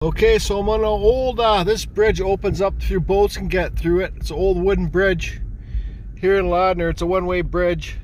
Okay, so I'm on an old, this bridge opens up through, boats can get through it. It's an old wooden bridge here in Ladner. It's a one-way bridge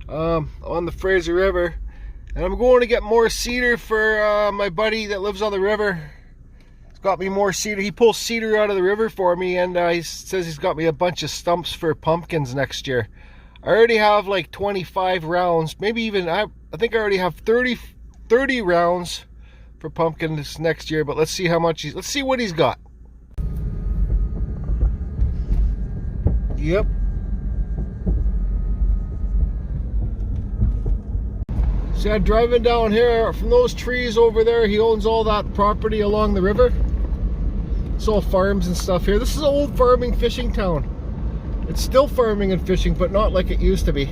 on the Fraser River. And I'm going to get more cedar for my buddy that lives on the river. He's got me more cedar. He pulls cedar out of the river for me, and he says he's got me a bunch of stumps for pumpkins next year. I already have like 25 rounds, maybe even, I think I already have 30 rounds for pumpkins next year, but let's see how much let's see what he's got. Yep. See, I'm driving down here from those trees over there. He owns all that property along the river. It's all farms and stuff here. This is an old farming fishing town. It's still farming and fishing, but not like it used to be.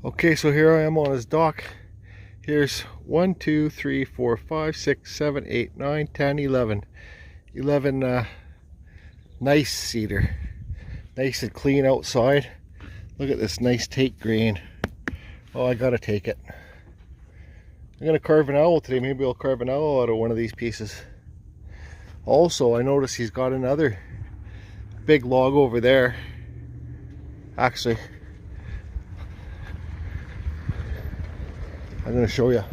Okay, so here I am on his dock. Here's 1, 2, 3, 4, 5, 6, 7, 8, 9, 10, 11. 11 nice cedar. Nice and clean outside. Look at this nice take grain. Oh, I gotta take it. I'm gonna carve an owl today. Maybe I'll carve an owl out of one of these pieces. Also, I noticed he's got another big log over there. Actually, I'm gonna show you.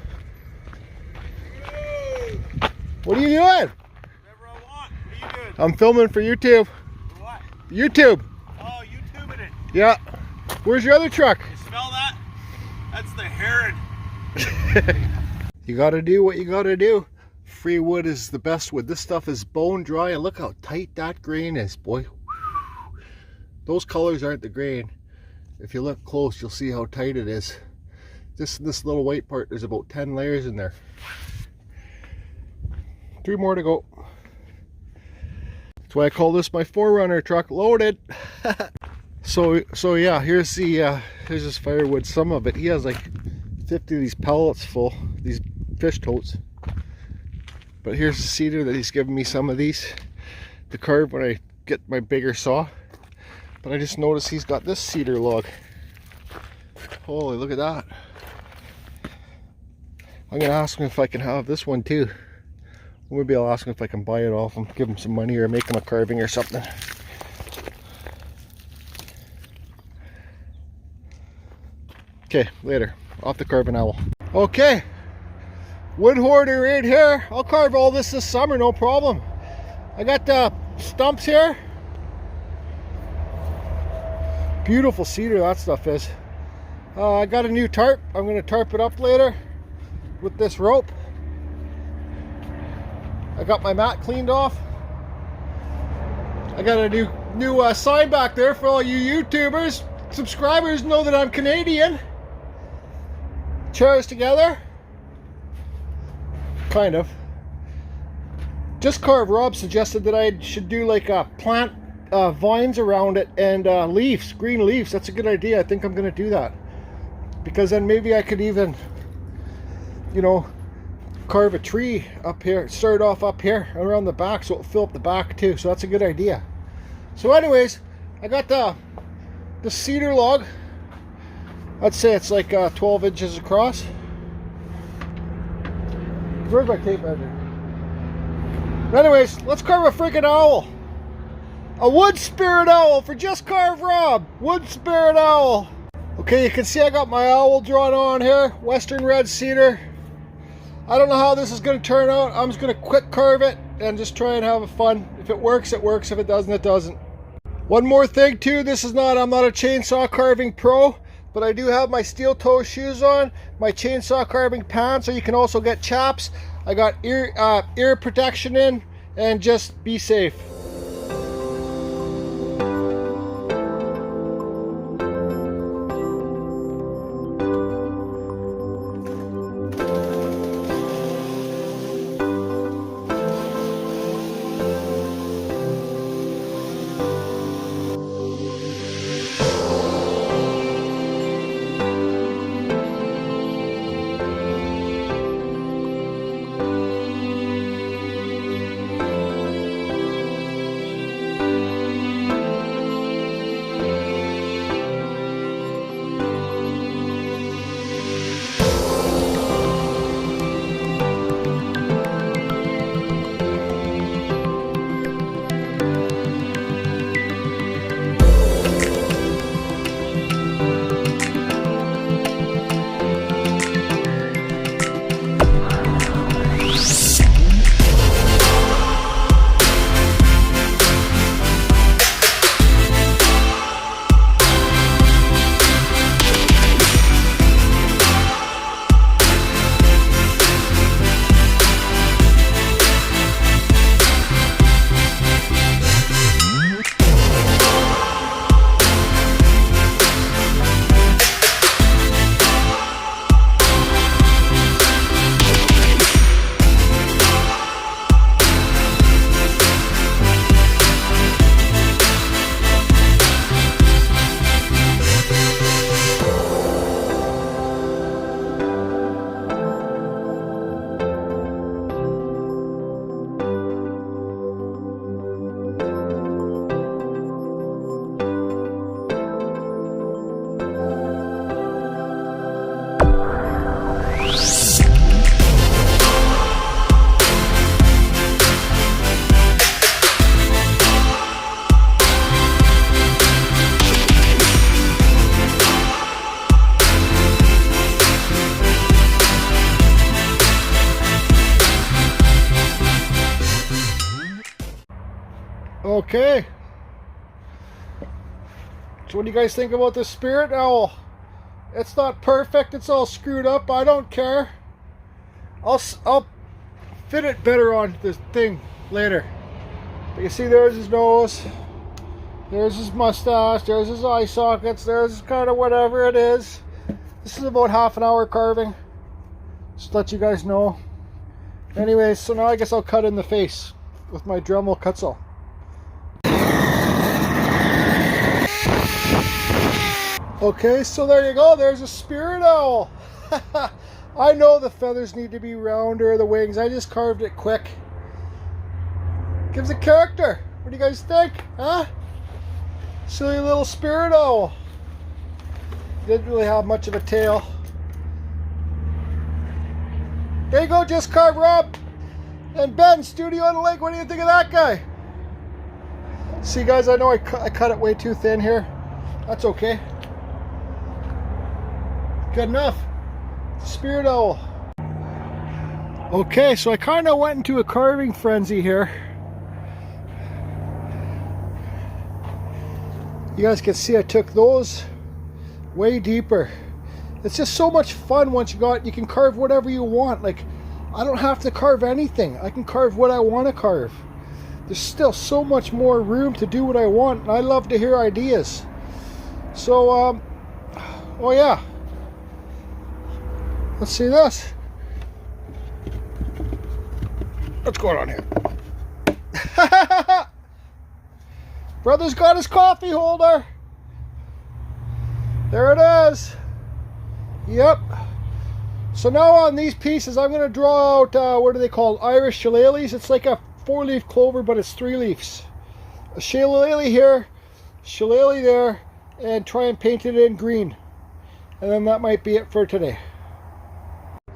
What are you doing? Whatever I want. What are you doing? I'm filming for YouTube. For what? YouTube. Oh, YouTubing it. Yeah. Where's your other truck? You smell that? That's the heron. You gotta do what you gotta do. Free wood is the best wood. This stuff is bone dry, and look how tight that grain is, boy. Those colors aren't the grain. If you look close, you'll see how tight it is. This little white part, there's about 10 layers in there. 3 more to go. That's why I call this my Forerunner truck, loaded. So yeah, here's this firewood. Some of it, he has like 50 of these pallets full, these fish totes. But here's the cedar that he's given me some of these to carve when I get my bigger saw. But I just noticed he's got this cedar log. Holy, look at that. I'm gonna ask him if I can have this one too. Maybe I'll ask him if I can buy it off him, give him some money, or make him a carving or something. Okay, later. Off to carve an owl. Okay. Wood hoarder right here. I'll carve all this summer, no problem. I got the stumps here. Beautiful cedar that stuff is. I got a new tarp. I'm going to tarp it up later with this rope. I got my mat cleaned off. I got a new sign back there for all you YouTubers. Subscribers know that I'm Canadian. Chairs together. Kind of. Just carve. Rob suggested that I should do like a plant vines around it and leaves, green leaves. That's a good idea. I think I'm going to do that, because then maybe I could even, you know, carve a tree up here, start off up here around the back, so it'll fill up the back too. So that's a good idea. So anyways, I got the cedar log. I'd say it's like 12 inches across. Where's my tape measure? Anyways, let's carve a freaking owl. A wood spirit owl for Just Carve Rob. Wood spirit owl. Okay, you can see I got my owl drawn on here. Western red cedar. I don't know how this is going to turn out. I'm just going to quick carve it and just try and have fun. If it works, it works. If it doesn't, it doesn't. One more thing too. I'm not a chainsaw carving pro, but I do have my steel toe shoes on, my chainsaw carving pants, so you can also get chaps. I got ear protection in, and just be safe. Okay. So what do you guys think about this spirit owl? It's not perfect. It's all screwed up. I don't care. I'll fit it better on this thing later. But you see, there's his nose. There's his mustache. There's his eye sockets. There's kind of whatever it is. This is about half an hour carving. Just to let you guys know. Anyways, so now I guess I'll cut in the face with my Dremel Kutzall. Okay, so there you go. There's a spirit owl. I know the feathers need to be rounder, the wings. I just carved it quick. Gives it character. What do you guys think? Huh? Silly little spirit owl. Didn't really have much of a tail. There you go, Just Carve Rob and Ben, studio on the lake. What do you think of that guy? See, guys, I know I cut it way too thin here. That's okay. Good enough. Spirit owl. Okay, so I kind of went into a carving frenzy here. You guys can see I took those way deeper. It's just so much fun once you can carve whatever you want. Like, I don't have to carve anything. I can carve what I want to carve. There's still so much more room to do what I want, and I love to hear ideas. So, oh yeah. Let's see this. What's going on here? Brother's got his coffee holder. There it is. Yep. So now on these pieces, I'm going to draw out, what are they called? Irish shillelaghs. It's like a 4-leaf clover, but it's 3 leaves. A shillelagh here, shillelagh there, and try and paint it in green. And then that might be it for today.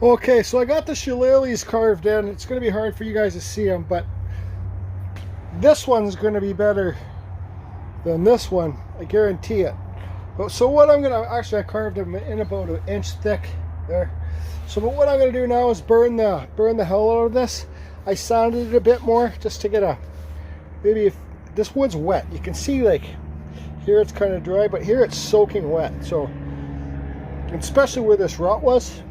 Okay, so I got the shillelaghs carved in. It's going to be hard for you guys to see them, but this one's going to be better than this one. I guarantee it. So what I'm going to, actually I carved them in about 1 inch thick there. So but what I'm going to do now is burn the hell out of this. I sanded it a bit more just to get a, maybe if this wood's wet. You can see like here it's kind of dry, but here it's soaking wet. So especially where this rot was,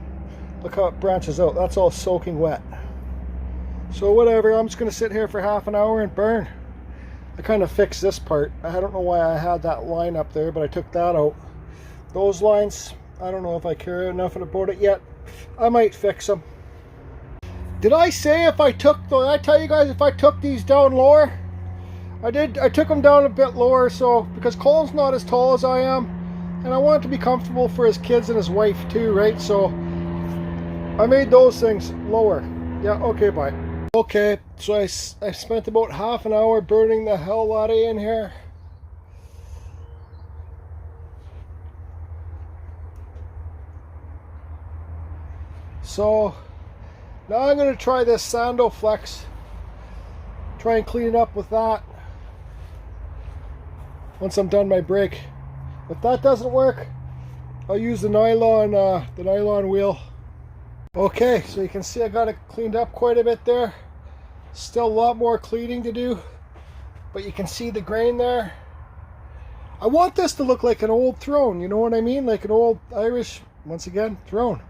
look how it branches out. That's all soaking wet. So whatever, I'm just going to sit here for half an hour and burn. I kind of fixed this part. I don't know why I had that line up there, but I took that out. Those lines, I don't know if I care enough about it yet. I might fix them. Did I say if I took, did I tell you guys if I took these down lower? I did. I took them down a bit lower, so because Cole's not as tall as I am, and I want it to be comfortable for his kids and his wife too, right? So I made those things lower. Yeah, okay, bye. Okay, so I spent about half an hour burning the hell out of in here. So now I'm going to try this Sando Flex. Try and clean it up with that once I'm done my break. If that doesn't work, I'll use the nylon wheel. Okay, so you can see I got it cleaned up quite a bit there. Still a lot more cleaning to do, but you can see the grain there. I want this to look like an old throne, you know what I mean? Like an old Irish, once again, throne.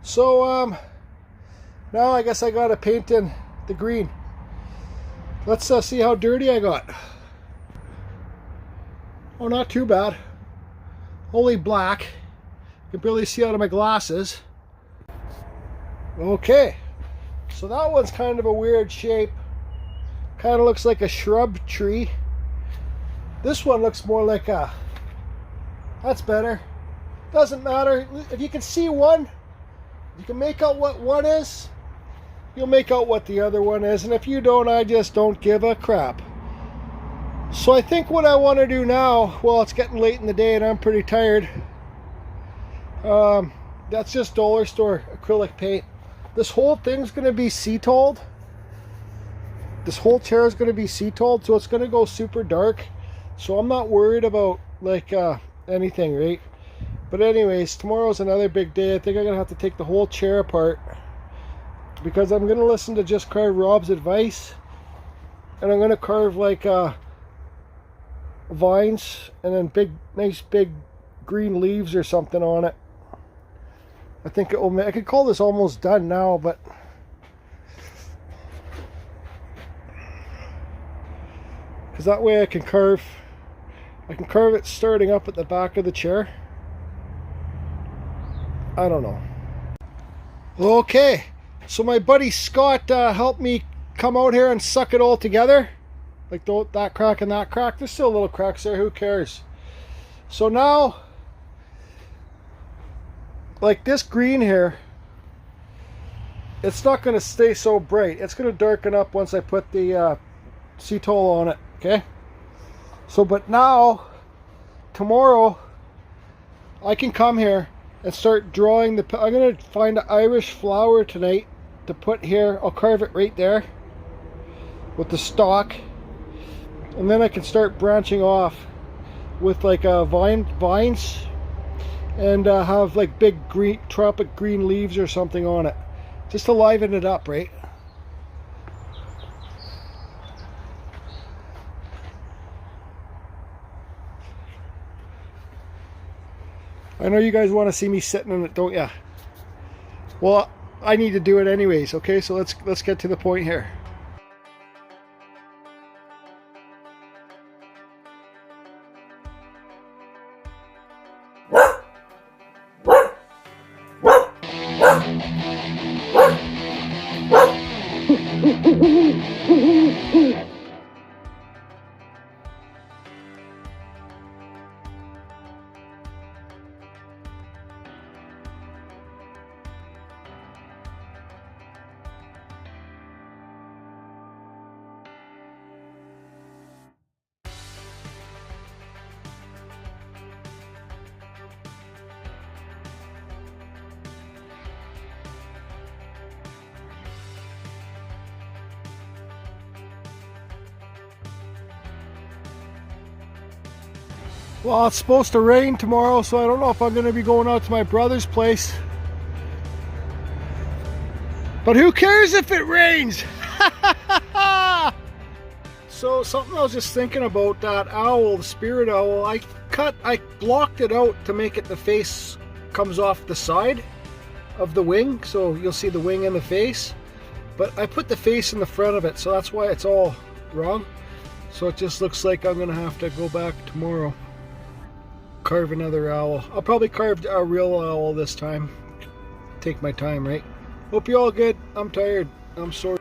So now I guess I gotta paint in the green. Let's see how dirty I got. Oh, not too bad. Only black. You can barely see out of my glasses. Okay, so that one's kind of a weird shape. Kind of looks like a shrub tree. This one looks more like a, that's better. Doesn't matter. If you can see one, you can make out what one is, you'll make out what the other one is. And if you don't, I just don't give a crap. So I think what I want to do now, well, it's getting late in the day and I'm pretty tired. That's just dollar store acrylic paint. This whole thing's going to be sea-tolled. This whole chair is going to be sea-tolled, so it's going to go super dark. So I'm not worried about like anything, right? But anyways, tomorrow's another big day. I think I'm going to have to take the whole chair apart because I'm going to listen to Just Carve Rob's advice and I'm going to carve like vines and then nice big green leaves or something on it. I think it will make, I could call this almost done now, but because that way I can carve it starting up at the back of the chair. I don't know. Okay, so my buddy Scott helped me come out here and suck it all together. Like that crack and that crack. There's still little cracks there, who cares? So now, like this green here, it's not going to stay so bright. It's going to darken up once I put the Cetic on it, okay? So, but now, tomorrow, I can come here and start drawing the, I'm going to find an Irish flower tonight to put here. I'll carve it right there with the stalk. And then I can start branching off with like vines and have like big green tropic green leaves or something on it, just to liven it up, right? I know you guys want to see me sitting in it, don't ya? Well, I need to do it anyways, okay? So let's get to the point here. Well, it's supposed to rain tomorrow, so I don't know if I'm going to be going out to my brother's place. But who cares if it rains? So something I was just thinking about, that owl, the spirit owl, I blocked it out to make it the face comes off the side of the wing, so you'll see the wing and the face. But I put the face in the front of it, so that's why it's all wrong. So it just looks like I'm going to have to go back tomorrow. Carve another owl. I'll probably carve a real owl this time. Take my time, right? Hope you're all good. I'm tired. I'm sorry.